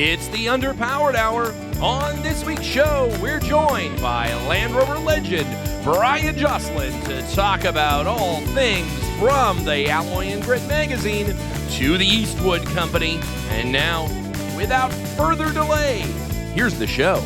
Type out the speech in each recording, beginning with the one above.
It's the Underpowered Hour. On this week's show, we're joined by Land Rover legend Bryan Joslin to talk about all things from the Alloy and Grit magazine to the Eastwood Company. And now, without further delay, here's the show.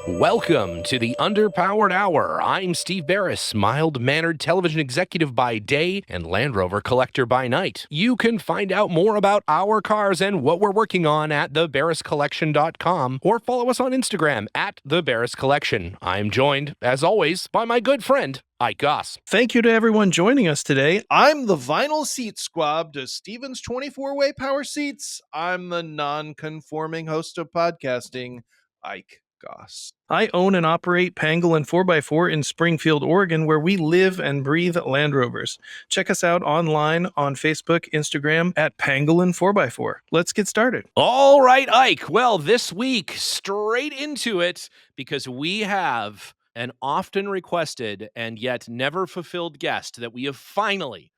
Welcome to the Underpowered Hour. I'm Steve Beres, mild-mannered television executive by day and Land Rover collector by night. You can find out more about our cars and what we're working on at theberescollection.com or follow us on Instagram at theberescollection. I'm joined, as always, by my good friend, Goss. Thank you to everyone joining us today. I'm the vinyl seat squab to Steven's 24-way power seats. I'm the non-conforming host of podcasting, Ike Goss. I own and operate Pangolin 4x4 in Springfield, Oregon, where we live and breathe Land Rovers. Check us out online on Facebook, Instagram at Pangolin 4x4. Let's get started. All right, Ike. Well, this week, straight into it, because we have an often requested and yet never fulfilled guest that we finally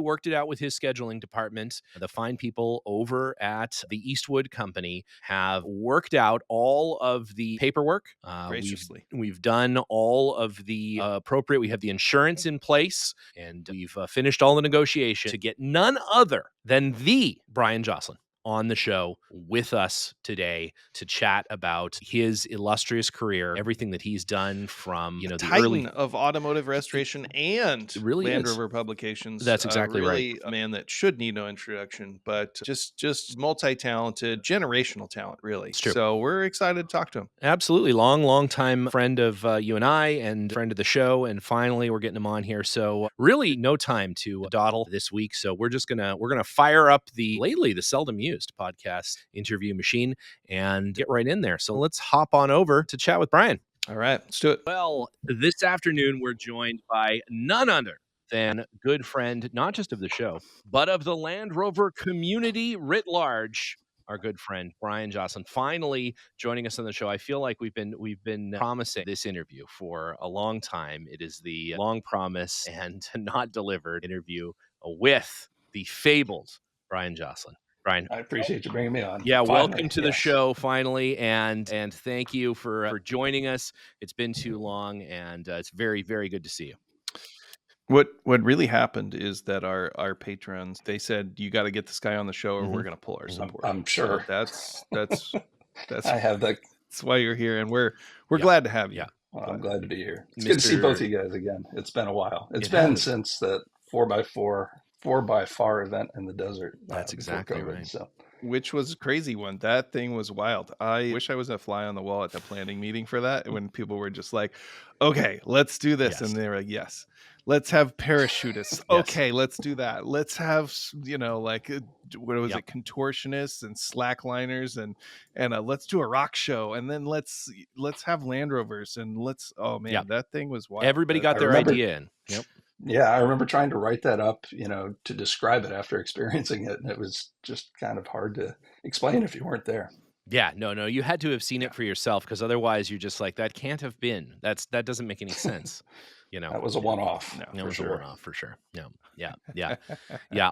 worked it out with his scheduling department. The fine people over at the Eastwood Company have worked out all of the paperwork. Graciously. We've done all of the appropriate. We have the insurance in place, and we've finished all the negotiation to get none other than the Bryan Joslin on the show with us today to chat about his illustrious career, everything that he's done from, the Titan early of automotive restoration and really Land is. Rover publications. That's exactly really right. A man that should need no introduction, but just multi-talented, generational talent, really. It's true. So we're excited to talk to him. Absolutely. Long time friend of you and I and friend of the show. And finally, we're getting him on here. So really no time to dawdle this week. So we're going to fire up the seldom used podcast interview machine and get right in there. So let's hop on over to chat with Bryan. All right, let's do it. Well, this afternoon, we're joined by none other than good friend, not just of the show, but of the Land Rover community writ large, our good friend Bryan Joslin, finally joining us on the show. I feel like we've been promising this interview for a long time. It is the long promise and not delivered interview with the fabled Bryan Joslin. Bryan, I appreciate you bringing me on. Yeah, Finally, welcome to the show finally, and thank you for joining us. It's been too long, and it's very, very good to see you. What really happened is that our patrons, they said, you got to get this guy on the show or we're going to pull our support. I'm sure. So that's I have that. That's why you're here, and we're glad to have you. Yeah. Well, I'm glad to be here. It's good to see both of you guys again. It's been a while. It's been since that 4x4 event in the desert. That's exactly COVID, right. So. Which was a crazy one. That thing was wild. I wish I was a fly on the wall at the planning meeting for that. When people were just like, okay, let's do this. Yes. And they were like, yes, let's have parachutists. Yes. Okay, let's do that. Let's have, what was it? Contortionists and slackliners and let's do a rock show. And then let's have Land Rovers and that thing was wild. Everybody got their idea in. Yep. Yeah, I remember trying to write that up, to describe it after experiencing it. And it was just kind of hard to explain if you weren't there. Yeah, no, you had to have seen it for yourself, because otherwise you're just like, that can't have been. That doesn't make any sense. That was a one-off. No, it was a one-off for sure. Yeah.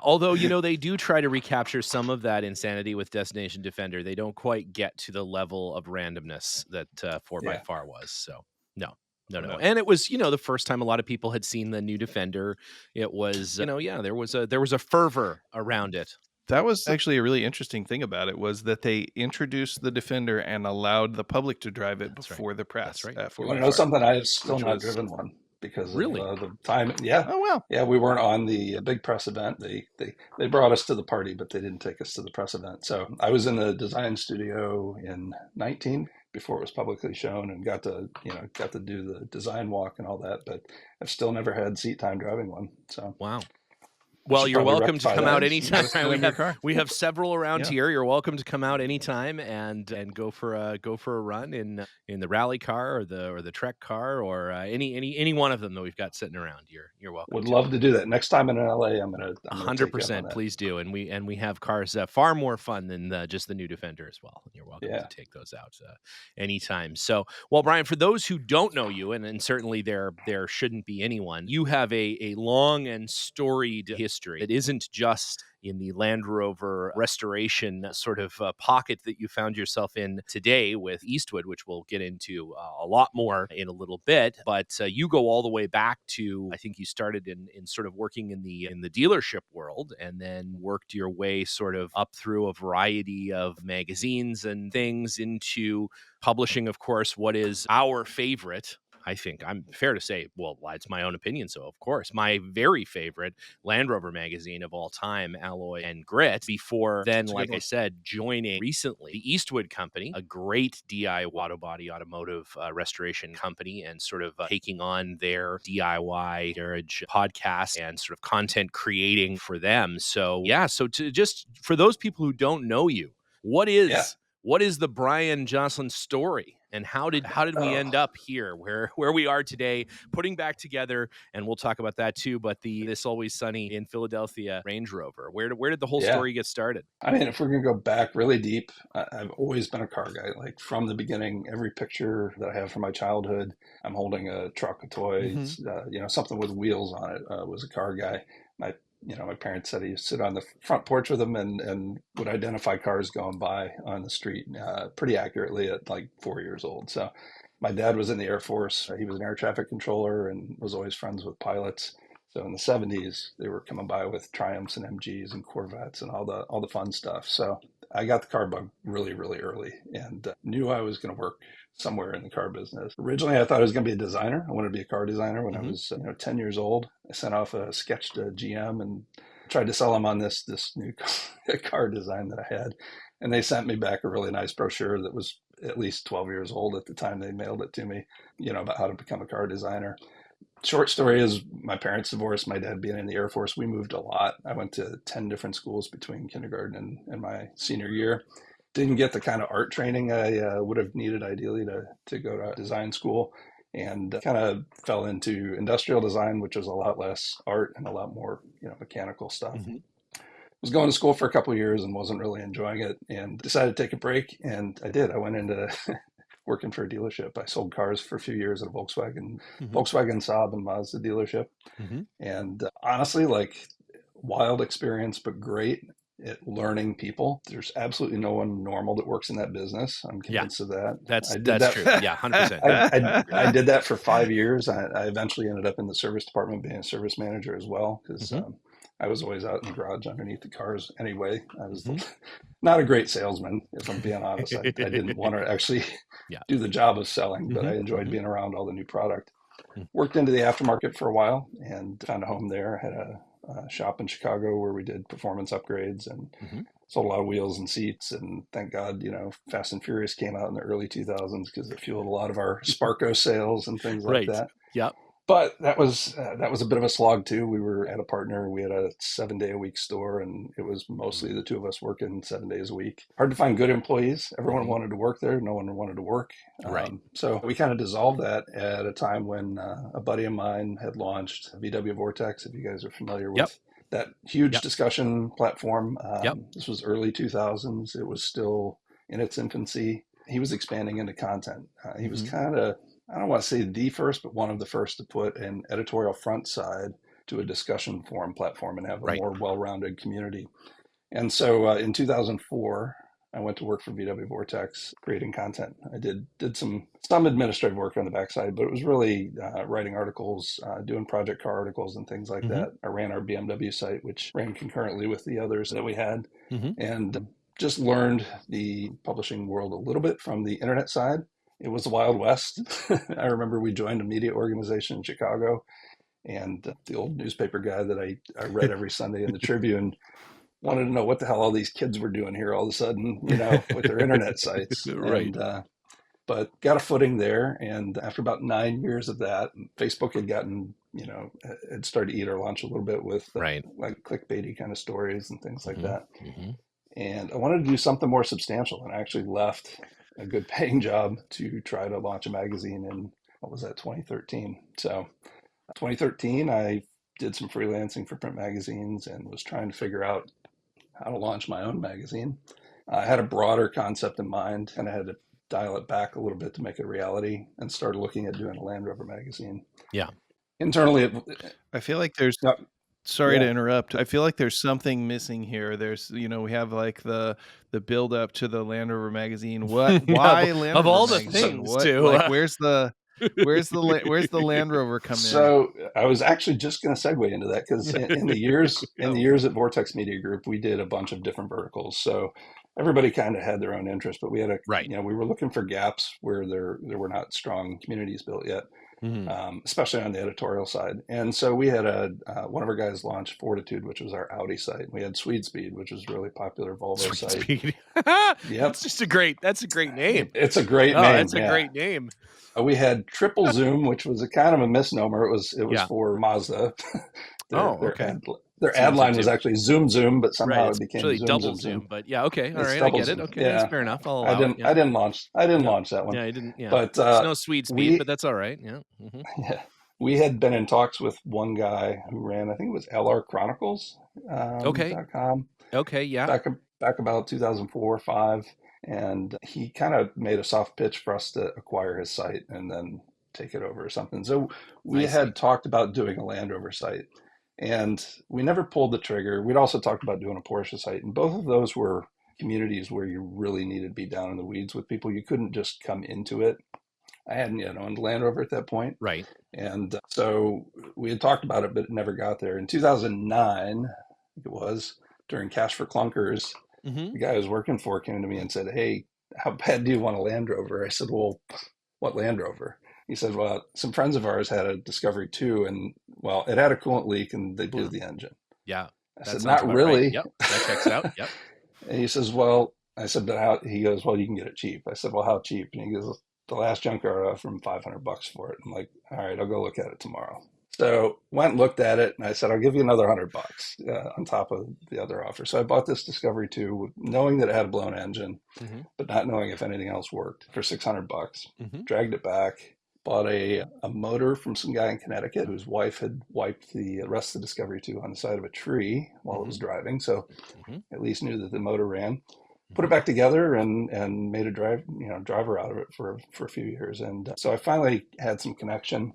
Although, they do try to recapture some of that insanity with Destination Defender. They don't quite get to the level of randomness that 4x4 was. So, no. And it was, the first time a lot of people had seen the new Defender. It was, there was a fervor around it. That was actually a really interesting thing about it, was that they introduced the Defender and allowed the public to drive it before the press. That's right. You want to know something? I have still not driven one because of the time. Yeah. Oh, wow. Yeah, we weren't on the big press event. They brought us to the party, but they didn't take us to the press event. So I was in the design studio in 19 before it was publicly shown, and got to do the design walk and all that. But I've still never had seat time driving one. So wow. Well, should you're probably welcome to rectify come that. out Let anytime. us get in your car. We have several around Yeah. here. You're welcome to come out anytime and go for a run in the rally car or the Trek car or any one of them that we've got sitting around. You're welcome Would to. love to do that next time in LA. I'm gonna take you up on 100%, that. please do, and we have cars far more fun than just the new Defender as well. You're welcome Yeah. to take those out anytime. So, well, Bryan, for those who don't know you, and certainly there shouldn't be anyone, you have a long and storied history. It isn't just in the Land Rover restoration sort of pocket that you found yourself in today with Eastwood, which we'll get into a lot more in a little bit. But you go all the way back to, I think you started in sort of working in the dealership world, and then worked your way sort of up through a variety of magazines and things into publishing, of course, what is our favorite. I think I'm fair to say, well, it's my own opinion. So, of course, my very favorite Land Rover magazine of all time, Alloy and Grit, before then, like I said, joining recently the Eastwood Company, a great DIY auto body automotive restoration company, and sort of taking on their DIY garage podcast and sort of content creating for them. So, yeah, so to just for those people who don't know you, what is the Bryan Joslin story, and how did we end up here where we are today, putting back together, and we'll talk about that too, but this Always Sunny in Philadelphia Range Rover, where did the whole story get started? I mean, if we're gonna go back really deep, I've always been a car guy. Like from the beginning, every picture that I have from my childhood, I'm holding a truck, a toy, something with wheels on it. Was a car guy. My parents said he used to sit on the front porch with them and would identify cars going by on the street pretty accurately at like 4 years old. So my dad was in the Air Force. He was an air traffic controller and was always friends with pilots. So in the 70s, they were coming by with Triumphs and MGs and Corvettes and all the fun stuff. So I got the car bug really, really early and knew I was going to work somewhere in the car business. Originally, I thought I was going to be a designer. I wanted to be a car designer when I was 10 years old. I sent off a sketch to GM and tried to sell them on this new car design that I had. And they sent me back a really nice brochure that was at least 12 years old at the time they mailed it to me, about how to become a car designer. Short story is my parents divorced, my dad being in the Air Force. We moved a lot. I went to 10 different schools between kindergarten and my senior year. Didn't get the kind of art training I would have needed ideally to go to design school, and kind of fell into industrial design, which was a lot less art and a lot more mechanical stuff. Was going to school for a couple of years and wasn't really enjoying it, and decided to take a break, and I did. I went into working for a dealership. I sold cars for a few years at a Volkswagen Saab and Mazda dealership. And honestly, like, wild experience, but great at learning people. There's absolutely no one normal that works in that business. I'm convinced of that. That's true. Yeah, 100%. I did that for 5 years. I eventually ended up in the service department being a service manager as well, because I was always out in the garage underneath the cars anyway. I was not a great salesman, if I'm being honest. I didn't want to actually do the job of selling, but I enjoyed being around all the new product. Worked into the aftermarket for a while and found a home there. I had a shop in Chicago where we did performance upgrades and sold a lot of wheels and seats. And thank God, Fast and Furious came out in the early 2000s because it fueled a lot of our Sparco sales and things like that. Yeah. But that was a bit of a slog too. We were at a partner. We had a 7-day-a-week store, and it was mostly the two of us working 7 days a week. Hard to find good employees. Everyone wanted to work there. No one wanted to work. So we kind of dissolved that at a time when a buddy of mine had launched VW Vortex, if you guys are familiar with that huge discussion platform. This was early 2000s. It was still in its infancy. He was expanding into content. He was kind of, I don't want to say the first, but one of the first to put an editorial front side to a discussion forum platform and have a more well-rounded community. And so in 2004, I went to work for VW Vortex, creating content. I did some administrative work on the backside, but it was really writing articles, doing project car articles and things like that. I ran our BMW site, which ran concurrently with the others that we had, and just learned the publishing world a little bit from the internet side. It was the Wild West. I remember we joined a media organization in Chicago, and the old newspaper guy that I read every Sunday in the Tribune wanted to know what the hell all these kids were doing here all of a sudden, with their internet sites. But got a footing there. And after about 9 years of that, Facebook had gotten had started to eat our lunch a little bit with Right. like clickbaity kind of stories and things like Mm-hmm. that. Mm-hmm. And I wanted to do something more substantial, and I actually left a good paying job to try to launch a magazine in, what was that, 2013. So 2013, I did some freelancing for print magazines and was trying to figure out how to launch my own magazine. I had a broader concept in mind, and I had to dial it back a little bit to make it a reality, and started looking at doing a Land Rover magazine. Yeah. Internally, I feel like there's sorry to interrupt. I feel like there's something missing here. There's, we have like the build up to the Land Rover magazine. What? Why Land of Rover all the magazine? things What? too? Like, where's the Land Rover come in? So I was actually just going to segue into that, because in the years at Vortex Media Group, we did a bunch of different verticals. So everybody kind of had their own interest, but we had right. we were looking for gaps where there were not strong communities built yet. Especially on the editorial side. And so we had one of our guys launch Fortitude, which was our Audi site. We had Swede Speed, which was a really popular Volvo site. Speed. Yep. That's a great name. It's a great name. It's a great name. We had Triple Zoom, which was a kind of a misnomer. It was for Mazda. Their ad line was actually Zoom Zoom, but somehow it became really Zoom double Zoom. But yeah, okay, all right, I get it. Okay, that's fair enough. I'll allow it. I didn't launch that one. Yeah, I didn't. Yeah, but there's no Swede Speed, but that's all right. Yeah. Mm-hmm. Yeah. We had been in talks with one guy who ran, I think it was LR Chronicles. .com. Okay. Yeah. Back about 2004 or 5, and he kind of made a soft pitch for us to acquire his site and then take it over or something. So we had talked about doing a Land Rover site, and we never pulled the trigger. We'd also talked about doing a Porsche site, and both of those were communities where you really needed to be down in the weeds with people. You couldn't just come into it. I hadn't yet owned Land Rover at that point. Right. And so we had talked about it, but it never got there. In 2009, I think it was, during Cash for Clunkers, the guy I was working for came to me and said, "Hey, how bad do you want a Land Rover?" I said, "Well, what Land Rover?" He said, "Well, some friends of ours had a Discovery 2, and, well, it had a coolant leak and they blew the engine." Yeah. I said, "Not really." Right. Yep. That checks out. Yep. And he says, "Well," I said, "But how?" He goes, "Well, you can get it cheap." I said, "Well, how cheap?" And he goes, "The last junkyard offered him $500 for it." I'm like, "All right, I'll go look at it tomorrow." So went and looked at it, and I said, "I'll give you another $100 on top of the other offer." So I bought this Discovery 2, knowing that it had a blown engine, but not knowing if anything else worked, for $600. Dragged it back, bought a motor from some guy in Connecticut whose wife had wiped the rest of the Discovery 2 on the side of a tree while it was driving, so at least knew that the motor ran. Put it back together and made a driver out of it for a few years. And so I finally had some connection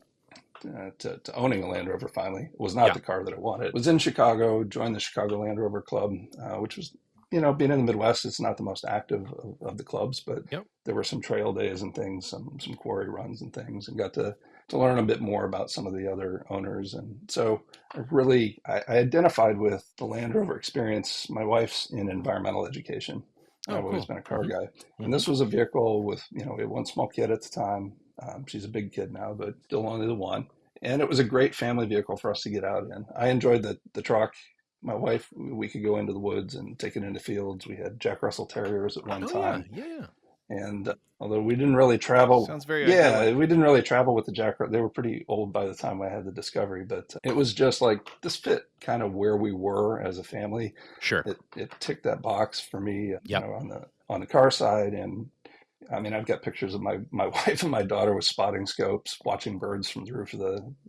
to owning a Land Rover finally. It was not the car that I wanted. It was in Chicago, joined the Chicago Land Rover Club, which was, being in the Midwest, it's not the most active of the clubs, but there were some trail days and things, some quarry runs and things, and got to learn a bit more about some of the other owners. And so I identified with the Land Rover experience. My wife's in environmental education. I've always been a car guy. And this was a vehicle with, we had one small kid at the time. She's a big kid now, but still only the one. And it was a great family vehicle for us to get out in. I enjoyed the truck. My wife, we could go into the woods and take it into fields. We had Jack Russell Terriers at one time. Yeah. And although we didn't really travel, sounds very idyllic. We didn't really travel with the Jack. They were pretty old by the time I had the Discovery, but it was just like this fit kind of where we were as a family. Sure, it ticked that box for me. On the car side, and I mean, I've got pictures of my wife and my daughter with spotting scopes watching birds from the roof of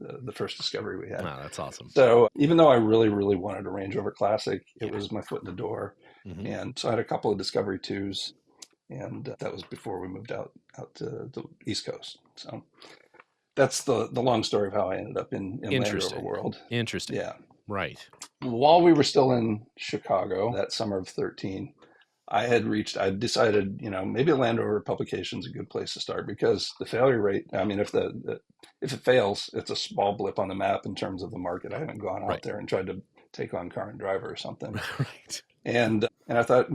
the first Discovery we had. Wow, that's awesome. So even though I really, really wanted a Range Rover Classic, it was my foot in the door. And so I had a couple of Discovery 2s, and that was before we moved out to the East Coast. So that's the long story of how I ended up in Land Rover world. Interesting. Yeah. Right. While we were still in Chicago that summer of 13, I decided, maybe a Land Rover publication is a good place to start, because the failure rate, I mean, if it fails, it's a small blip on the map in terms of the market. I haven't gone out there and tried to take on Car and Driver or something. Right. And I thought,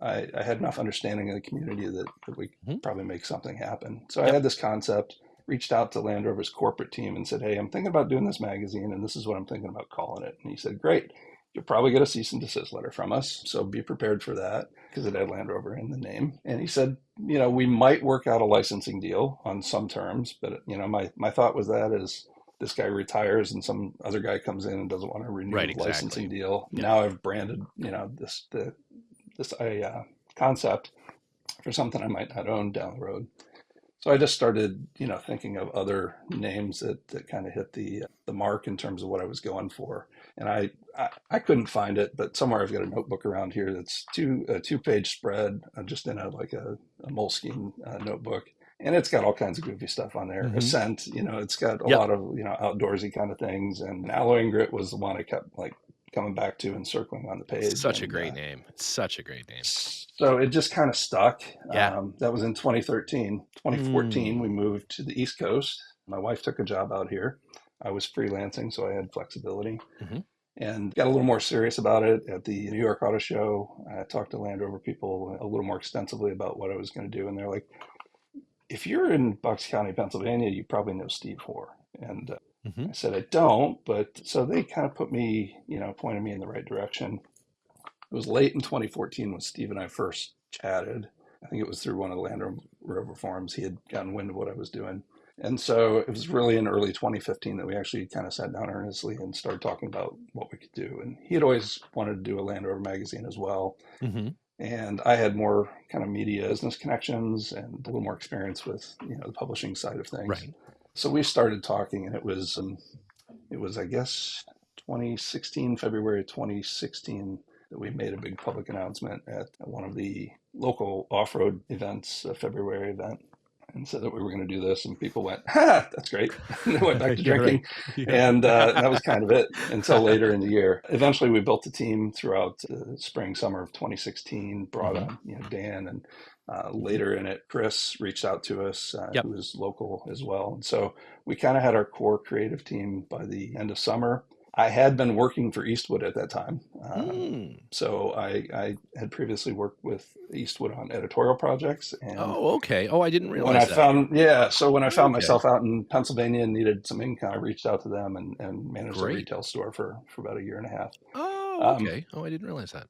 I had enough understanding of the community that we could probably make something happen. So I had this concept, reached out to Land Rover's corporate team and said, "Hey, I'm thinking about doing this magazine, and this is what I'm thinking about calling it." And he said, "Great. You'll probably get a cease and desist letter from us, so be prepared for that," because it had Land Rover in the name. And he said, "We might work out a licensing deal on some terms, but my thought was that is this guy retires and some other guy comes in and doesn't want to renew the licensing deal. Yeah. Now I've branded, this concept for something I might not own down the road. So I just started, thinking of other names that kind of hit the mark in terms of what I was going for. And I couldn't find it, but somewhere I've got a notebook around here that's a 2-page spread, just in a Moleskine notebook. And it's got all kinds of goofy stuff on there. Mm-hmm. Ascent, it's got a lot of, outdoorsy kind of things. And Alloy and Grit was the one I kept coming back to and circling on the page. Such a great name. It's such a great name. So it just kind of stuck. Yeah. That was in 2013. 2014, we moved to the East Coast. My wife took a job out here. I was freelancing, so I had flexibility. Mm-hmm. And got a little more serious about it at the New York Auto Show. I talked to Land Rover people a little more extensively about what I was going to do. And they're like, if you're in Bucks County, Pennsylvania, you probably know Steve Hoare. And I said, I don't. But so they kind of put me, pointed me in the right direction. It was late in 2014 when Steve and I first chatted. I think it was through one of the Land Rover forums. He had gotten wind of what I was doing. And so it was really in early 2015 that we actually kind of sat down earnestly and started talking about what we could do. And he had always wanted to do a Land Rover magazine as well. Mm-hmm. And I had more kind of media business connections and a little more experience with, the publishing side of things. Right. So we started talking, and it was I guess, February 2016, that we made a big public announcement at one of the local off-road events, a February event, and said that we were going to do this. And people went, "Ha, that's great." And they went back to drinking. Right. Yeah. And that was kind of it until later in the year. Eventually, we built a team throughout the spring, summer of 2016, brought on Dan, and later in it, Chris reached out to us, who is local as well. And so we kind of had our core creative team by the end of summer. I had been working for Eastwood at that time. So I had previously worked with Eastwood on editorial projects. And okay. I didn't realize when I found myself out in Pennsylvania and needed some income, I reached out to them and managed a retail store for about a year and a half. Oh, okay. I didn't realize that.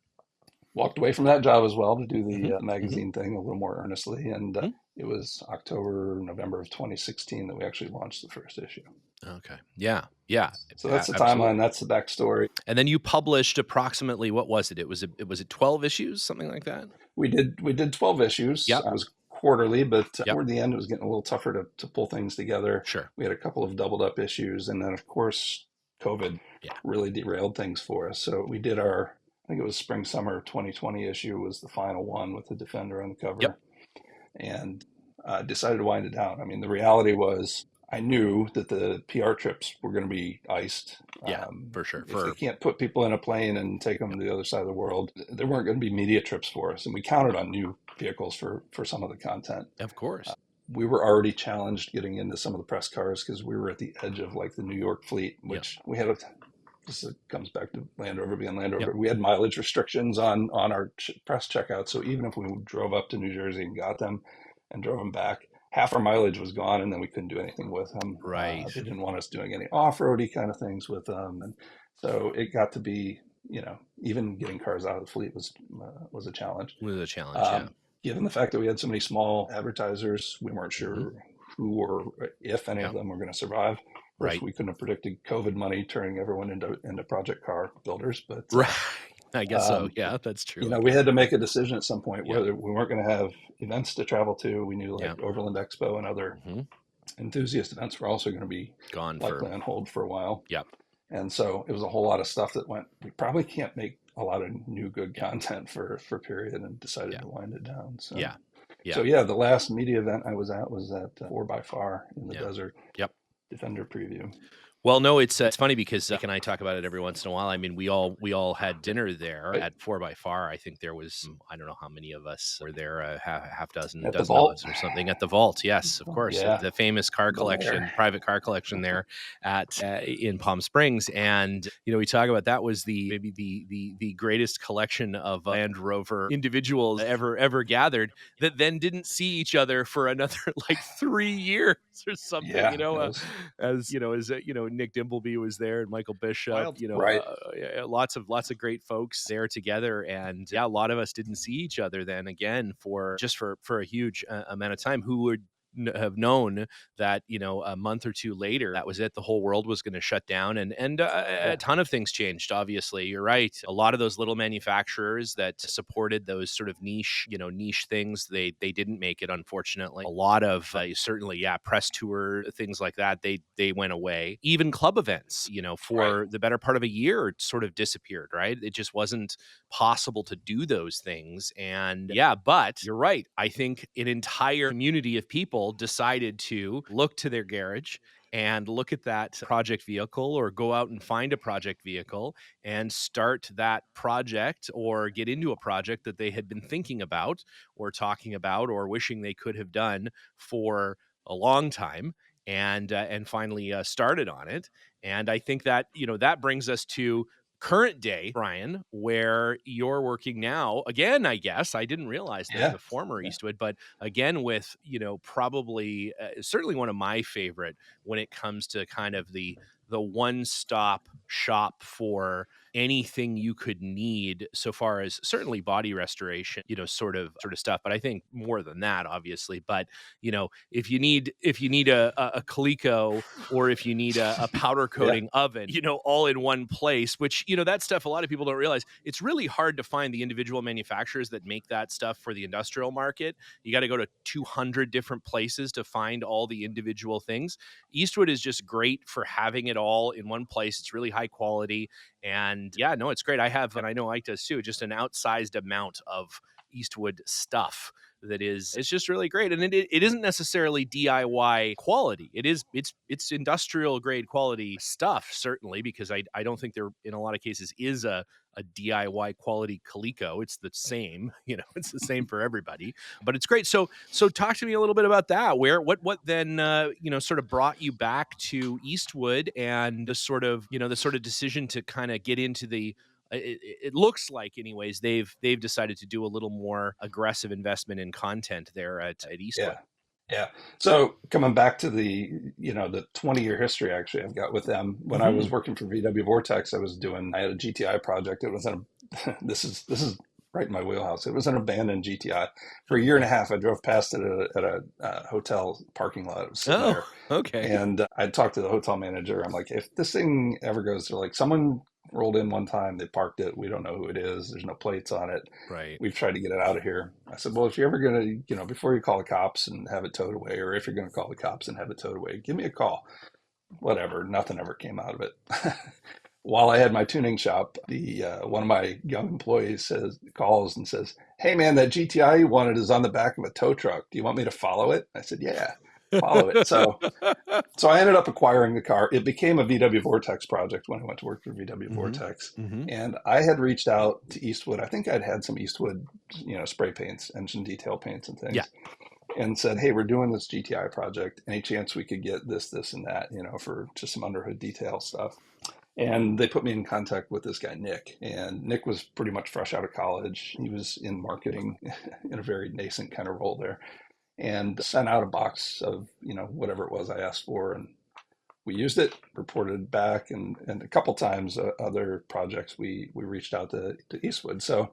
Walked away from that job as well to do the magazine thing a little more earnestly. And it was November of 2016 that we actually launched the first issue. Okay. Yeah. Yeah. So that's the timeline. That's the backstory. And then you published approximately, what was it? Was it 12 issues, something like that? We did 12 issues. Yep. I was quarterly, but toward the end, it was getting a little tougher to pull things together. Sure. We had a couple of doubled up issues. And then, of course, COVID really derailed things for us. So we did I think it was spring, summer 2020 issue was the final one with the Defender on the cover. Yep. And decided to wind it down. I mean, the reality was, I knew that the PR trips were going to be iced. Yeah, for sure. If they can't put people in a plane and take them to the other side of the world, there weren't going to be media trips for us. And we counted on new vehicles for some of the content. Of course. We were already challenged getting into some of the press cars because we were at the edge of the New York fleet, which we had this comes back to Land Rover being Land Rover. Yep. We had mileage restrictions on our press checkouts. So even if we drove up to New Jersey and got them and drove them back, half our mileage was gone, and then we couldn't do anything with them. Right. They didn't want us doing any off-roady kind of things with them. And so it got to be, even getting cars out of the fleet was a challenge. It was a challenge, Given the fact that we had so many small advertisers, we weren't sure who or if any of them were going to survive. Right. We couldn't have predicted COVID money turning everyone into project car builders, but right. I guess so. Yeah, that's true. We had to make a decision at some point whether we weren't going to have events to travel to. We knew Overland Expo and other enthusiast events were also going to be likely on hold for a while. Yep. And so it was a whole lot of stuff that we probably can't make a lot of new good content for period, and decided to wind it down. So So the last media event I was at 4x4 in the desert. Yep. Defender preview. Well, no, it's funny because Nick and I talk about it every once in a while. I mean, we all had dinner there at 4x4. I think there was, I don't know how many of us were there, a half dozen of us or something at the vault. Yes, of course, the famous car collection, private car collection there in Palm Springs. And we talk about that was maybe the greatest collection of Land Rover individuals ever gathered that then didn't see each other for another 3 years or something. As Nick Dimbleby was there and Michael Bishop, lots of great folks there together. And a lot of us didn't see each other then again for a huge amount of time, who would have known that, a month or two later, that was it. The whole world was going to shut down, and a Yeah. ton of things changed. Obviously, you're right. A lot of those little manufacturers that supported those sort of niche things, they didn't make it, unfortunately. A lot of certainly, yeah, press tour things like that, they went away. Even club events, Right. for the better part of a year, sort of disappeared. Right? It just wasn't possible to do those things. And yeah, but you're right. I think an entire community of people decided to look to their garage and look at that project vehicle, or go out and find a project vehicle and start that project, or get into a project that they had been thinking about or talking about or wishing they could have done for a long time, and finally started on it. And I think that, that brings us to current day, Bryan, where you're working now again. I guess I didn't realize Yeah. the former Yeah. Eastwood, but again with, probably certainly one of my favorite when it comes to kind of the one-stop shop for anything you could need, so far as certainly body restoration, sort of stuff. But I think more than that, obviously. But if you need a Coleco, or if you need a powder Yeah. coating oven, all in one place, which, that stuff, a lot of people don't realize, it's really hard to find the individual manufacturers that make that stuff for the industrial market. You got to go to 200 different places to find all the individual things. Eastwood is just great for having it all in one place. It's really high quality. And yeah, no, it's great. I have, and I know Ike does too, just an outsized amount of Eastwood stuff that is, it's just really great. And it isn't necessarily DIY quality. It's industrial grade quality stuff, certainly, because I don't think there in a lot of cases is a DIY quality Coleco. It's the same, it's the same for everybody, but it's great. So talk to me a little bit about that. What then, sort of brought you back to Eastwood, and the sort of decision to kind of get into it looks like, anyways, they've decided to do a little more aggressive investment in content there at Eastwood. Yeah. Yeah. So coming back to the 20-year history actually I've got with them. When I was working for VW Vortex, I had a GTI project. It was this is right in my wheelhouse. It was an abandoned GTI. For a year and a half, I drove past it at a hotel parking lot. It was sitting there. Okay. And I talked to the hotel manager. I'm like, if this thing ever goes, they're like, someone rolled in one time, they parked it. We don't know who it is. There's no plates on it. Right. We've tried to get it out of here. I said, well, if you're ever going to, before you call the cops and have it towed away, or if you're going to call the cops and have it towed away, give me a call. Whatever. Nothing ever came out of it. While I had my tuning shop, the one of my young employees calls and says, "Hey man, that GTI you wanted is on the back of a tow truck. Do you want me to follow it?" I said, "Yeah, follow it." So I ended up acquiring the car. It became a VW Vortex project when I went to work for VW Vortex. And I had reached out to Eastwood. I think I'd had some Eastwood, spray paints, engine detail paints and things. Yeah. And said, "Hey, we're doing this GTI project. Any chance we could get this, and that, for just some underhood detail stuff?" And they put me in contact with this guy, Nick. And Nick was pretty much fresh out of college. He was in marketing in a very nascent kind of role there, and sent out a box of, whatever it was I asked for. And we used it, reported back, and a couple times other projects we reached out to Eastwood. So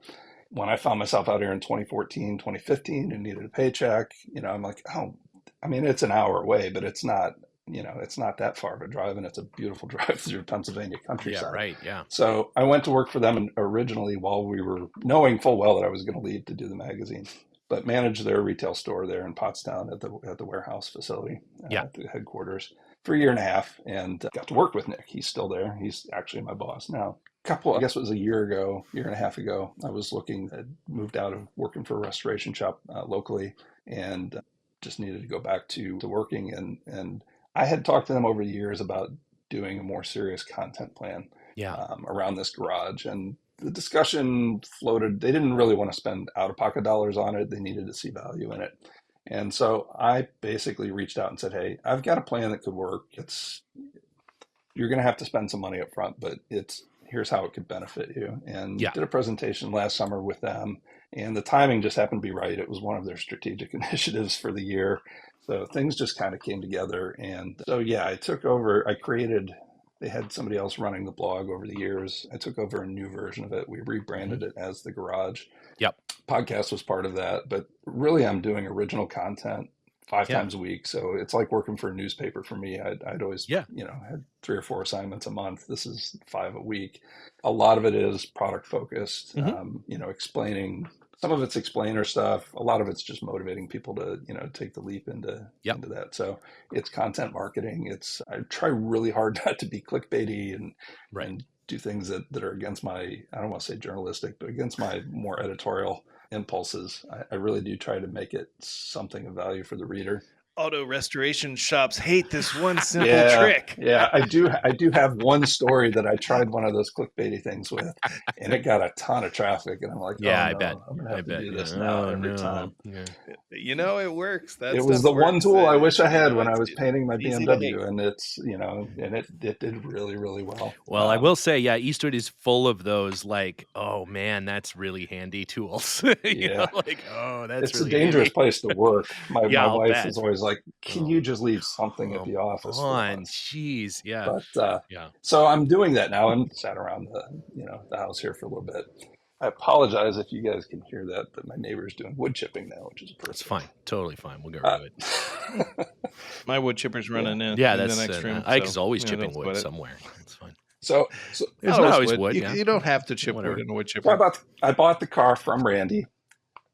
when I found myself out here in 2014, 2015 and needed a paycheck, I'm like, oh, I mean, it's an hour away, but it's not, it's not that far of a drive, and it's a beautiful drive through Pennsylvania countryside. Yeah, right. Yeah. So I went to work for them originally while we were knowing full well that I was going to leave to do the magazine, but managed their retail store there in Pottstown at the warehouse facility, at the headquarters, for a year and a half, and got to work with Nick. He's still there. He's actually my boss now. I guess it was a year and a half ago, I was I'd moved out of working for a restoration shop locally, and just needed to go back to working. And I had talked to them over the years about doing a more serious content plan around this garage. And the discussion floated. They didn't really want to spend out-of-pocket dollars on it. They needed to see value in it. And so I basically reached out and said, "Hey, I've got a plan that could work. You're going to have to spend some money up front, but here's how it could benefit you." And did a presentation last summer with them. And the timing just happened to be right. It was one of their strategic initiatives for the year. So things just kind of came together. And so, yeah, I took over. They had somebody else running the blog over the years. I took over a new version of it. We rebranded it as The Garage. Yep. Podcast was part of that. But really, I'm doing original content 5 times a week. So it's like working for a newspaper for me. I'd always, Yeah. had 3 or 4 assignments a month. This is 5 a week. A lot of it is product focused, explaining. Some of it's explainer stuff. A lot of it's just motivating people to, take the leap into that. So it's content marketing. I try really hard not to be clickbaity and do things that are against my, I don't want to say journalistic, but against my more editorial impulses. I really do try to make it something of value for the reader. Auto restoration shops hate this one simple trick. Yeah, I do have one story that I tried one of those clickbaity things with, and it got a ton of traffic. And I'm like, I bet I'm gonna have to do this now every time. Yeah. It works. It was the one tool I wish I had when I was painting my BMW, and it's it did really, really well. Well, I will say, Eastwood is full of those like, oh man, that's really handy tools. That's it's really a dangerous handy. place to work. My wife is bet. always like, can you just leave something at the office for us? Jeez, yeah. But so I'm doing that now. I'm sat around the house here for a little bit. I apologize if you guys can hear that, but my neighbor's doing wood chipping now, which is perfect. It's fine, totally fine. We'll get rid of it. My wood chipper's running in. Yeah, that's the next room. Ike's always chipping wood somewhere. It's fine. So there's not always wood. You don't have to chip wood in a wood chipper. So I bought the car from Randy.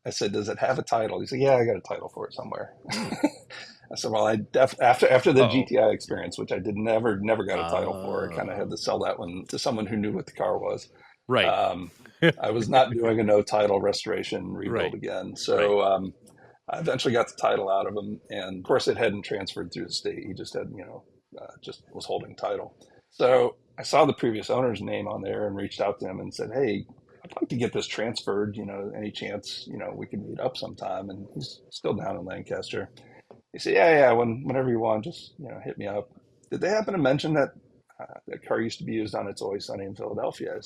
I said, "Does it have a title?" He said, "Yeah, I got a title for it somewhere." I said, "Well, after the GTI experience, which I never got a title for, I kind of had to sell that one to someone who knew what the car was." Right. I was not doing a no title restoration rebuild again, so I eventually got the title out of him, and of course, it hadn't transferred through the state. He just had, just was holding title. So I saw the previous owner's name on there and reached out to him and said, "Hey, I'd like to get this transferred. Any chance, we could meet up sometime?" And he's still down in Lancaster. He said, "Yeah, whenever you want, just hit me up." Did they happen to mention that that car used to be used on It's Always Sunny in Philadelphia?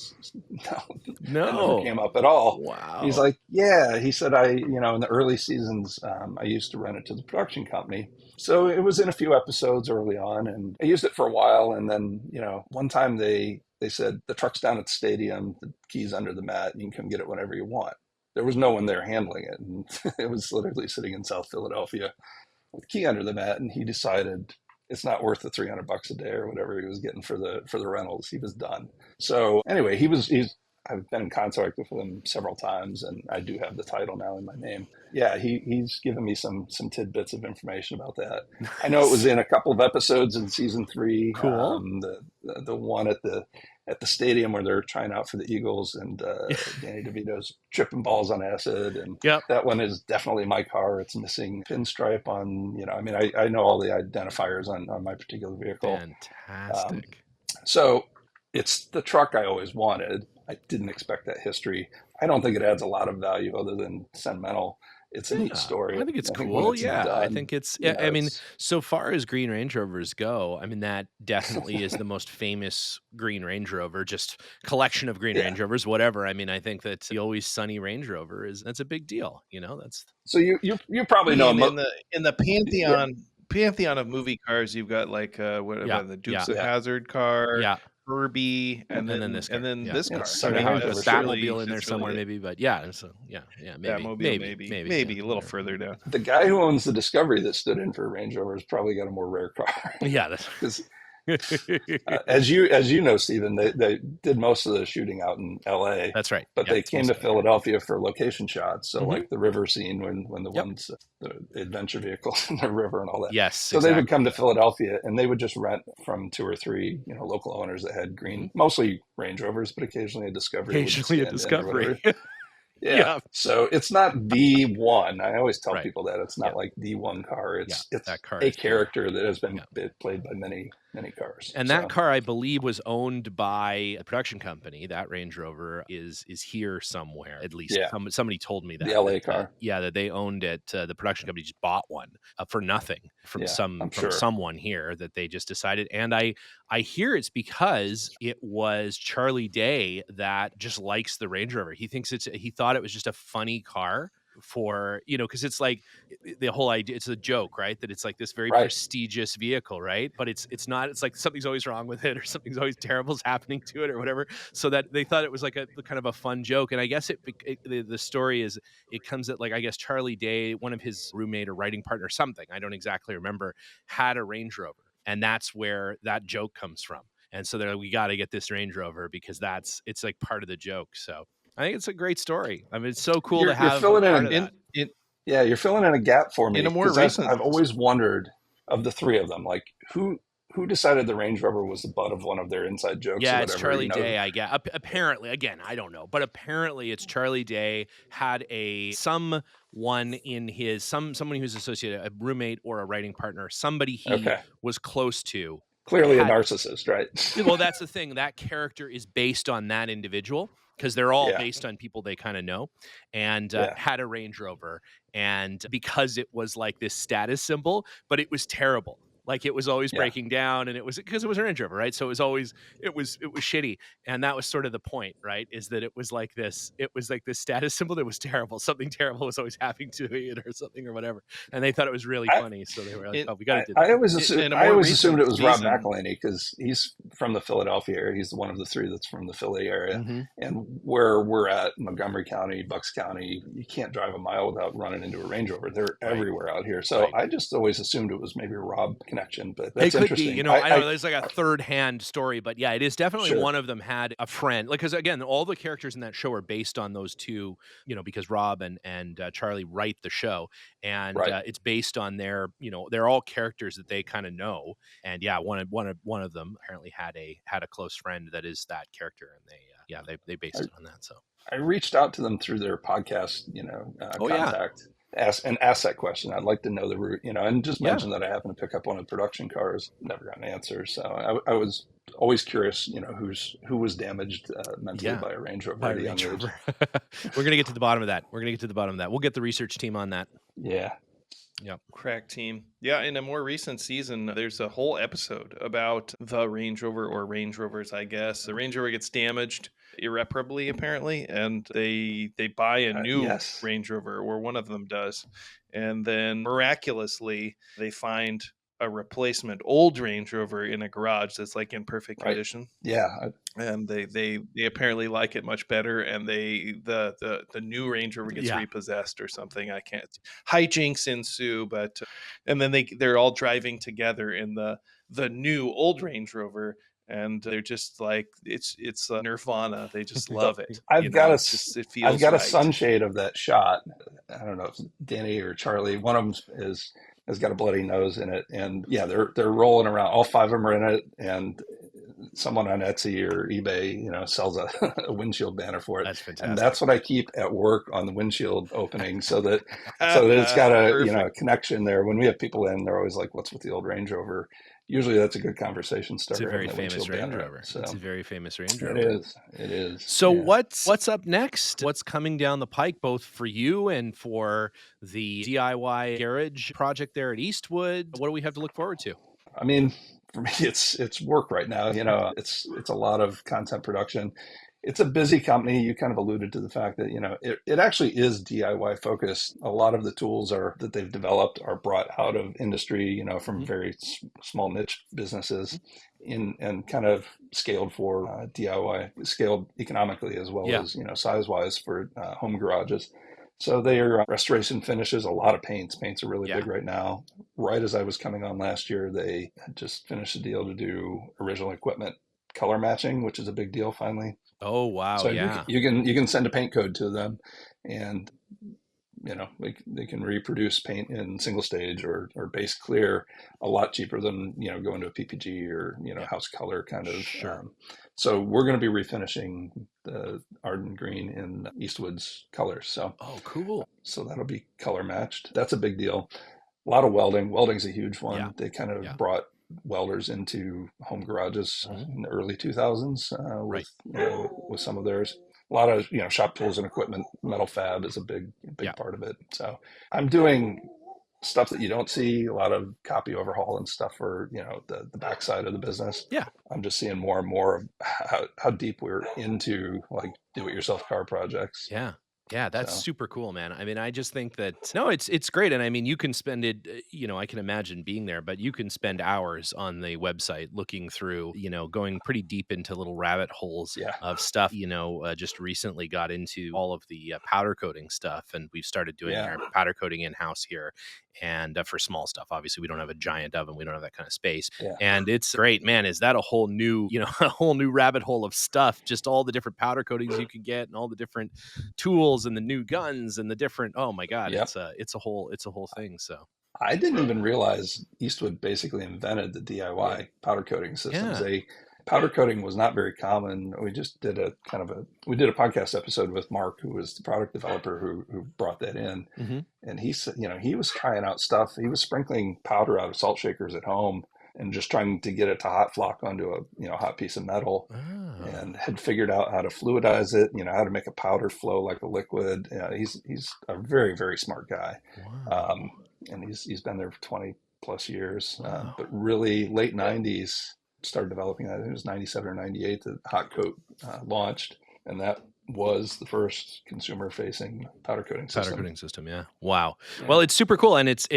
No, that never came up at all. Wow. He's like, "Yeah." He said, in the early seasons, I used to rent it to the production company. So it was in a few episodes early on, and I used it for a while. And then, one time they said, "The truck's down at the stadium, the key's under the mat, and you can come get it whenever you want." There was no one there handling it, and it was literally sitting in South Philadelphia with the key under the mat. And he decided it's not worth the $300 a day or whatever he was getting for the rentals. He was done. So anyway, I've been in contact with him several times, and I do have the title now in my name. Yeah, he's given me some tidbits of information about that. I know it was in a couple of episodes in season 3. Cool. The one at the stadium where they're trying out for the Eagles, and Danny DeVito's tripping balls on acid, and that one is definitely my car. It's missing pinstripe on. I know all the identifiers on my particular vehicle. Fantastic. So it's the truck I always wanted. I didn't expect that history. I don't think it adds a lot of value other than sentimental. It's a neat story. I think it's cool. I think it's. I mean, so far as Green Range Rovers go, I mean that definitely is the most famous Green Range Rover. Just collection of Green Range Rovers, whatever. I mean, I think that the Always Sunny Range Rover that's a big deal. That's. So you probably know in the pantheon of movie cars, you've got like the Dukes of Hazzard car. Herbie, and then this car. Sorry, the Batmobile in there somewhere, maybe, but maybe a little further down. The guy who owns the Discovery that stood in for Range Rover has probably got a more rare car. Yeah, that's as you know, Stephen, they did most of the shooting out in L.A. That's right. But they came to Philadelphia for location shots. So like the river scene when the adventure vehicles in the river and all that. Yes. So they would come to Philadelphia and they would just rent from 2 or 3 local owners that had green, mostly Range Rovers, but occasionally a Discovery. Yeah. So it's not the one. I always tell people that it's not like the one car. It's that car a character that has been played by many cars. And that car, I believe, was owned by a production company. That Range Rover is here somewhere. At least somebody told me that. The LA car. That they owned it. The production company just bought one for nothing from someone here that they just decided. And I hear it's because it was Charlie Day that just likes the Range Rover. He thought it was just a funny car. for, because it's like the whole idea, it's a joke, right? That it's like this very Right. prestigious vehicle, right? But it's not, it's like something's always wrong with it, or something's always terrible's happening to it or whatever. So that they thought it was like a kind of a fun joke. And I guess the story is, it comes at, like, I guess Charlie Day, one of his roommate or writing partner, something, I don't exactly remember, had a Range Rover. And that's where that joke comes from. And so they're like, we got to get this Range Rover because it's like part of the joke. So I think it's a great story. I mean, it's so cool to You're have a filling part in of that. yeah, you're filling in a gap for me In a more because recent, I've always wondered, of the three of them, like who decided the Range Rover was the butt of one of their inside jokes or Yeah, it's whatever, Charlie Day, I guess. Apparently, again, I don't know, but apparently it's Charlie Day had someone who's associated, a roommate or a writing partner, somebody he Okay. was close to. Clearly a narcissist, right? Well, that's the thing. That character is based on that individual, because they're all Yeah. based on people they kind of know, and Yeah. had a Range Rover. And because it was like this status symbol, but it was terrible. Like, it was always Yeah. breaking down, and it was because it was a Range Rover, right? So it was shitty. And that was sort of the point, right? Is that it was like this status symbol that was terrible. Something terrible was always happening to it or something or whatever. And they thought it was really funny. So they were like, oh, we got to do that. I always assumed it was Rob season- McElhaney because he's from the Philadelphia area. He's one of the three that's from the Philly area. Mm-hmm. And where we're at, Montgomery County, Bucks County, you can't drive a mile without running into a Range Rover. They're everywhere out here. So I just always assumed it was maybe a Rob connection, but that's interesting. Be, I know there's like a third-hand story, but yeah, it is definitely one of them had a friend. Like, because again, all the characters in that show are based on those two, because Rob and Charlie write the show, and it's based on their, they're all characters that they kind of know. And yeah, one of them apparently had a close friend that is that character, and they based it on that. So I reached out to them through their podcast, contact. Asked that question. I'd like to know the route, and just mention that I happen to pick up one of the production cars. Never got an answer. So I was always curious, who was damaged mentally by a Range Rover at a young age. We're going to get to the bottom of that. We'll get the research team on that. Yeah. Yep. Crack team. Yeah, in a more recent season, there's a whole episode about the Range Rover, or Range Rovers, I guess. The Range Rover gets damaged irreparably, apparently, and they buy a new Range Rover, or one of them does. And then miraculously, they find a replacement old Range Rover in a garage that's like in perfect condition. Yeah. And they apparently like it much better, and the new Range Rover gets repossessed or something. I can't. Hijinks ensue, but and then they're all driving together in the new old Range Rover, and they're just like it's nirvana. They just love it. I've got a sunshade of that shot. I don't know if Danny or Charlie. One of them has got a bloody nose in it, and they're rolling around. All five of them are in it, and someone on Etsy or eBay, sells a windshield banner for it. That's fantastic. And that's what I keep at work on the windshield opening, so that it's got a connection there. When we have people in, they're always like, "What's with the old Range Rover?" Usually, that's a good conversation starter. It's a very famous Range Rover. So. It's a very famous Range Rover. It is. So what's up next? What's coming down the pike, both for you and for the DIY garage project there at Eastwood? What do we have to look forward to? I mean, for me, it's work right now. It's a lot of content production. It's a busy company. You kind of alluded to the fact that, it actually is DIY focused. A lot of the tools that they've developed are brought out of industry, from very small niche businesses and kind of scaled for DIY, scaled economically as well as, size wise for home garages. So they are restoration finishes, a lot of paints. Paints are really big right now. Right as I was coming on last year, they had just finished a deal to do original equipment color matching, which is a big deal finally. Oh, wow. So you can send a paint code to them, and they can reproduce paint in single stage or base clear a lot cheaper than going to a PPG or house color kind of. Sure. So we're going to be refinishing the Arden Green in Eastwood's colors. So cool. So that'll be color matched. That's a big deal. A lot of welding. Welding's a huge one. Yeah. They kind of brought welders into home garages in the early 2000s with some of theirs. A lot of shop tools and equipment. Metal fab is a big part of it. So I'm doing stuff that you don't see, a lot of copy overhaul and stuff for the backside of the business. Yeah, I'm just seeing more and more of how deep we're into like do-it-yourself car projects. Yeah. Yeah, that's So super cool, man. I mean, I just think that no, it's great, and I mean, you can spend it. I can imagine being there, but you can spend hours on the website looking through, going pretty deep into little rabbit holes yeah, of stuff. Just recently got into all of the powder coating stuff, and we've started doing yeah, our powder coating in house here, and for small stuff. Obviously, we don't have a giant oven, we don't have that kind of space, yeah, and it's great, man. Is that a whole new, a whole new rabbit hole of stuff? Just all the different powder coatings you can get, and all the different tools and the new guns and the different, oh my god, yep. it's a whole thing. So I didn't even realize Eastwood basically invented the DIY powder coating systems. yeah. Powder coating was not very common. We just did we did a podcast episode with Mark, who was the product developer who brought that in. Mm-hmm. And he said, he was trying out stuff. He was sprinkling powder out of salt shakers at home and just trying to get it to hot flock onto a hot piece of metal, and had figured out how to fluidize it, how to make a powder flow like a liquid. He's a very, very smart guy. Wow. And he's been there for 20 plus years. Wow. But really late 90s started developing that. It was 97 or 98 that Hot Coat launched, and that was the first consumer facing powder coating system. Yeah. Wow. Yeah. Well, it's super cool, and it's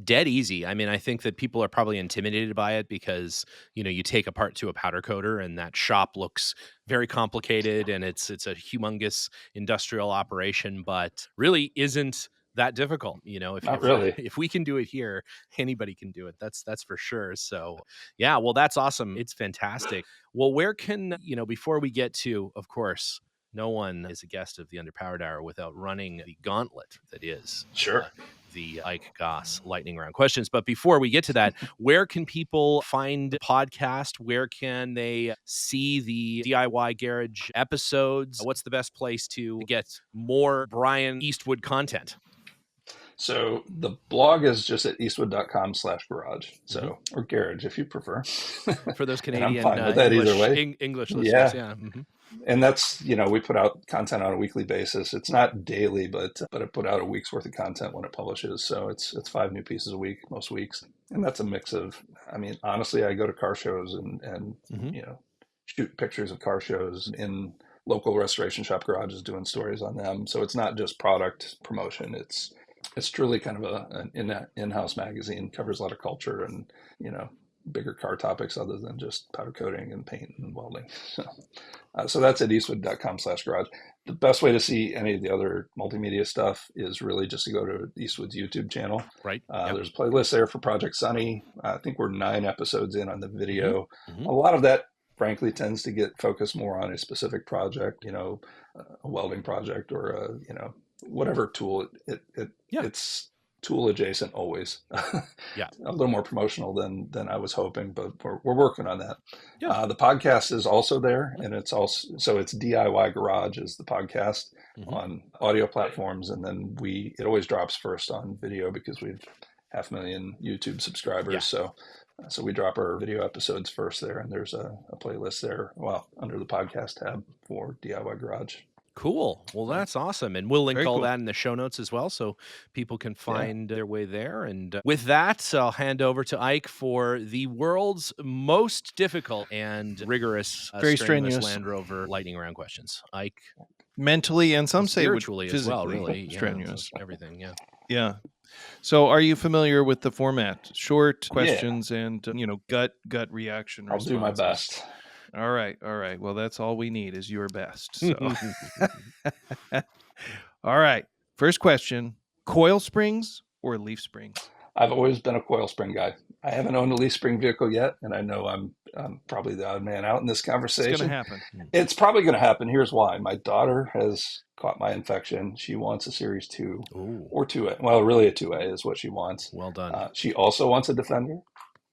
dead easy. I mean, I think that people are probably intimidated by it because you take apart to a powder coater, and that shop looks very complicated, and it's a humongous industrial operation, but really isn't that difficult. Not really. If we can do it here, anybody can do it. That's for sure. So yeah, well, that's awesome. It's fantastic. Well, where can before we get to, of course, no one is a guest of the Underpowered Hour without running the gauntlet that is Sure. the Ike Goss lightning round questions. But before we get to that, where can people find podcast? Where can they see the DIY Garage episodes? What's the best place to get more Bryan Eastwood content? So the blog is just at eastwood.com/garage. So, or garage if you prefer. For those And I'm Canadian fine with that either way. English listeners, yeah. Yeah. And that's, we put out content on a weekly basis. It's not daily, but I put out a week's worth of content when it publishes. So it's 5 new pieces a week, most weeks. And that's a mix of, I mean, honestly, I go to car shows and shoot pictures of car shows in local restoration shop garages, doing stories on them. So it's not just product promotion. It's truly kind of an in-house magazine, covers a lot of culture and, bigger car topics other than just powder coating and paint and welding. So that's at eastwood.com/garage. The best way to see any of the other multimedia stuff is really just to go to Eastwood's YouTube channel. Right. There's a playlist there for Project Sunny. I think we're 9 episodes in on the video. Mm-hmm. A lot of that, frankly, tends to get focused more on a specific project, a welding project or whatever tool. It's tool adjacent always. Yeah. A little more promotional than I was hoping, but we're working on that. Yeah. The podcast is also there, and it's DIY Garage is the podcast on audio platforms, and then it always drops first on video because we've 500,000 YouTube subscribers. Yeah. So we drop our video episodes first there, and there's a playlist there, under the podcast tab for DIY Garage. Cool. Well, that's awesome. And we'll link Very all cool. that in the show notes as well, so people can find their way there. And with that, I'll hand over to Ike for the world's most difficult and rigorous, Very strenuous strenuous Land Rover lightning round questions. Ike, Mentally, and some say spiritually as well, physically really. strenuous. Yeah, everything, yeah. Yeah. So are you familiar with the format? Short questions and, gut reaction I'll do my responses. best. All right. Well, that's all we need is your best. So. All right. First question, coil springs or leaf springs? I've always been a coil spring guy. I haven't owned a leaf spring vehicle yet, and I know I'm probably the odd man out in this conversation. It's going to happen. It's probably going to happen. Here's why. My daughter has caught my infection. She wants a Series 2 or 2A. Well, really a 2A is what she wants. Well done. She also wants a Defender.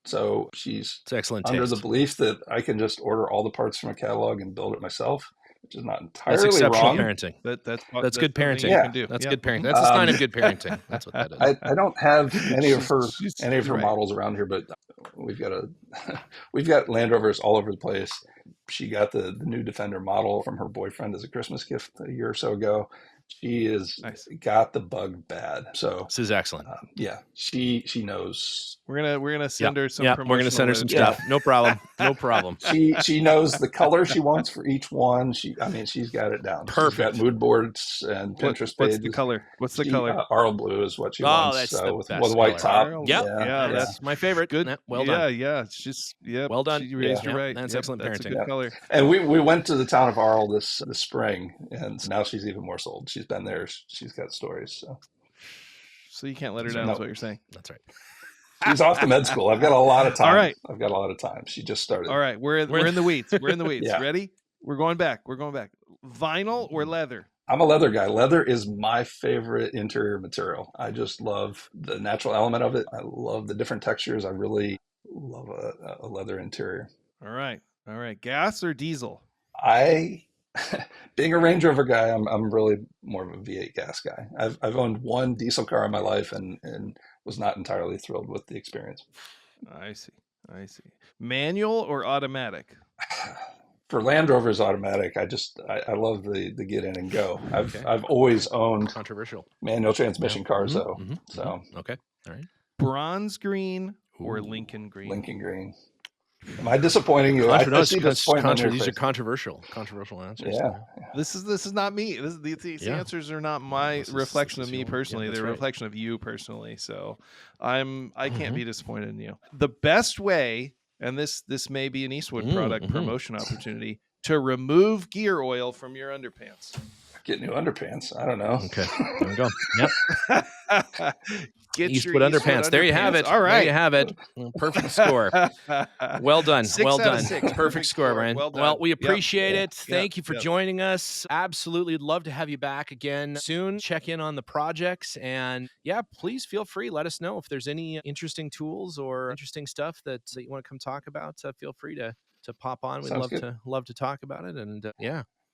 So she's It's excellent under taste. the belief that I can just order all the parts from a catalog and build it myself, which is not entirely That's exceptional wrong. parenting. That's good parenting. You can do. That's Yep. good parenting. That's a sign of good parenting. That's what that is. I don't have any of her Right. models around here, but we've got Land Rovers all over the place. She got the new Defender model from her boyfriend as a Christmas gift a year or so ago. She is Nice. got the bug bad. So This is excellent. yeah, she knows. We're gonna send her some. Yeah, we're gonna send her some Yeah. stuff. No problem. No problem. She knows the color she wants for each one. She's got it down. Perfect. She's got mood boards and Pinterest What's pages. the color? What's the color? Arl blue is what she wants. That's the with best white color. top. Yep. Yeah, That's my favorite. good. Well done. Yeah. It's just Well done. You raised Yeah. her right. That's Yep, excellent that's parenting. a good color. And we went to the town of Arl this spring, and now she's even more sold. She's been there. She's got stories. So you can't let her down. Is what you're saying. That's right. She's off to med school. I've got a lot of time. All right. I've got a lot of time. She just started. All right. We're in the weeds. We're in the weeds. Yeah. Ready? We're going back. Vinyl or leather? I'm a leather guy. Leather is my favorite interior material. I just love the natural element of it. I love the different textures. I really love a leather interior. All right. Gas or diesel? Being a Range Rover guy, I'm really more of a V8 gas guy. I've owned one diesel car in my life and was not entirely thrilled with the experience. I see. Manual or automatic? For Land Rover's automatic, I love the get in and go. Okay. I've always owned Controversial manual transmission cars though. So okay. All right. Bronze green or Lincoln green? Lincoln green. Am I disappointing you? I see disappointment on your These are face. controversial answers. Yeah. This is not me. These answers are not my reflection of me personally. They're a reflection of you personally. So I can't be disappointed in you. The best way, and this may be an Eastwood product promotion opportunity, to remove gear oil from your underpants. Get new underpants. I don't know. Okay. There we go. Yep. Get Eastwood underpants. There you have it. All right. There you have it. Perfect score. Well done. 6 well out done. of 6. Perfect score, Brian. Well done. Well, we appreciate Yep. it. Thank you for joining us. Absolutely love to have you back again soon. Check in on the projects. And yeah, please feel free. Let us know if there's any interesting tools or interesting stuff that you want to come talk about. Feel free to pop on. We'd Sounds love to talk about it. And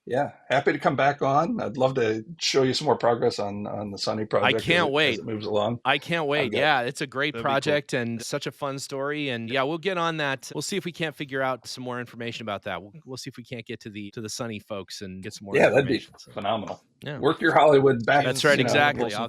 Yeah, happy to come back on. I'd love to show you some more progress on the Sunny project. I can't wait. As it moves along. I can't wait. Yeah, it's a great project and such a fun story. And yeah, we'll get on that. We'll see if we can't figure out some more information about that. We'll see if we can't get to the Sunny folks and get some more. Yeah, that'd be information. phenomenal. Yeah. Work your Hollywood back. That's right, exactly. I'll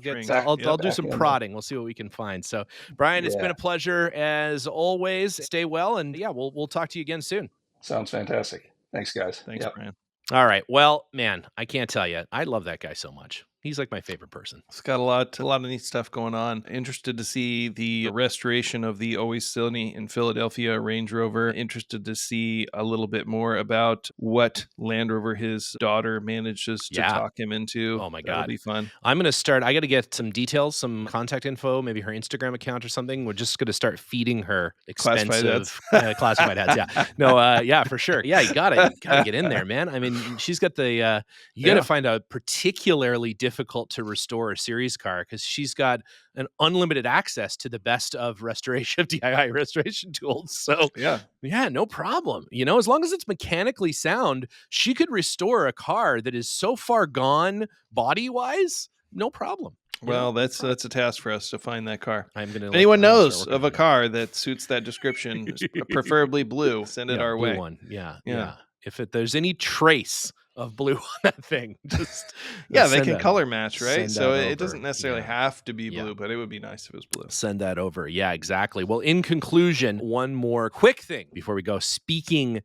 do some in. prodding. We'll see what we can find. So, Brian, it's been a pleasure as always. Stay well, and yeah, we'll talk to you again soon. Sounds fantastic. Thanks, guys. Thanks, Brian. All right. Well, man, I can't tell you. I love that guy so much. He's like my favorite person. It's got a lot of neat stuff going on. Interested to see the restoration of the Always Sunny in Philadelphia Range Rover. Interested to see a little bit more about what Land Rover his daughter manages to talk him into. Oh my God. That'll be fun. I'm going to start. I got to get some details, some contact info, maybe her Instagram account or something. We're just going to start feeding her expensive classified ads. Yeah. No, yeah, for sure. Yeah, you gotta get in there, man. I mean, she's got the, you got to find a particularly difficult to restore series car because she's got an unlimited access to the best of restoration, DIY restoration tools. So yeah, no problem. You know, as long as it's mechanically sound, she could restore a car that is so far gone body wise, no problem. Well, that's a task for us to find that car. I'm gonna. Anyone knows of a car that suits that description, preferably blue, send it our blue way. One. Yeah. If there's any trace of blue on that thing, just they can color match, right? So it over. doesn't necessarily have to be blue, but it would be nice if it was blue. Send that over. Yeah, exactly. Well, in conclusion, one more quick thing before we go. Speaking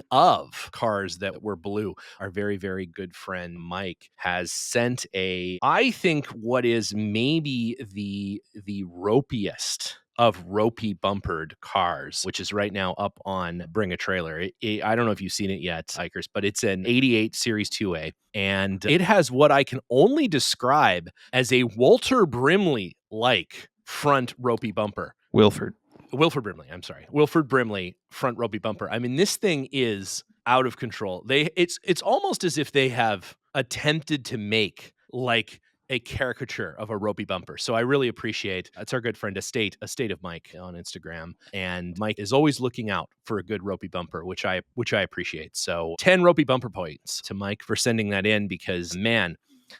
of cars that were blue, our very, very good friend Mike has sent I think what is maybe the ropiest of ropey bumpered cars, which is right now up on Bring a Trailer. I don't know if you've seen it yet, Hikers, but it's an 88 Series 2A. And it has what I can only describe as a Walter Brimley-like front ropey bumper. Wilford Brimley front ropey bumper. I mean, this thing is out of control. It's almost as if they have attempted to make like a caricature of a ropey bumper. So I really appreciate it's our good friend, a state of Mike on Instagram. And Mike is always looking out for a good ropey bumper, which I appreciate. So 10 ropey bumper points to Mike for sending that in because man,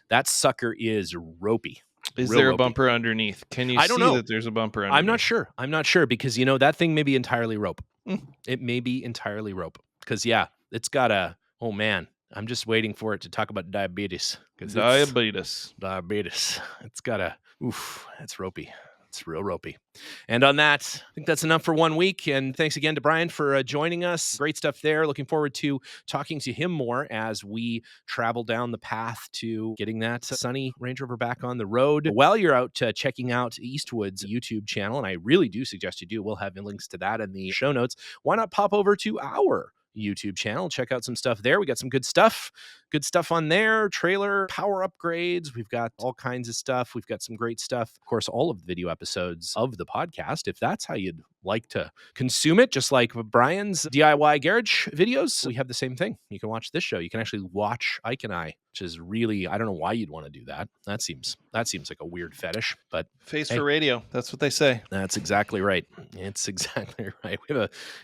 that sucker is ropey. Is there a bumper underneath? Can you see that there's a bumper underneath? I'm not sure because that thing may be entirely rope. It may be entirely rope because it's got oh man. I'm just waiting for it to talk about diabetes. Diabetes. It's gotta, it's ropey. It's real ropey. And on that, I think that's enough for 1 week. And thanks again to Bryan for joining us. Great stuff there. Looking forward to talking to him more as we travel down the path to getting that sunny Range Rover back on the road. While you're out checking out Eastwood's YouTube channel, and I really do suggest you do, we'll have links to that in the show notes. Why not pop over to our YouTube channel, check out some stuff there. We got some good stuff on there, trailer, power upgrades. We've got all kinds of stuff. We've got some great stuff. Of course, all of the video episodes of the podcast, if that's how you'd like to consume it, just like Bryan's DIY garage videos, we have the same thing. You can watch this show. You can actually watch Ike and I, which is really, I don't know why you'd want to do that. That seems like a weird fetish, but face for radio. That's what they say. That's exactly right. It's exactly right. We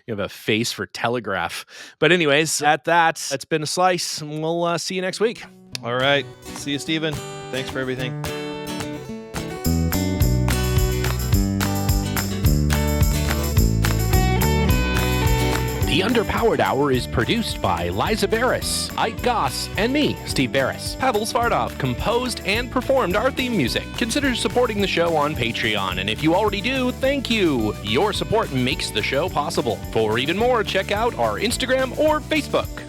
have a face for telegraph. But anyways, at that, it's been a slice, and we'll see you next week. All right. See you, Steven. Thanks for everything. The Underpowered Hour is produced by Liza Beres, Ike Goss, and me, Steve Beres. Pavel Svardov composed and performed our theme music. Consider supporting the show on Patreon, and if you already do, thank you. Your support makes the show possible. For even more, check out our Instagram or Facebook.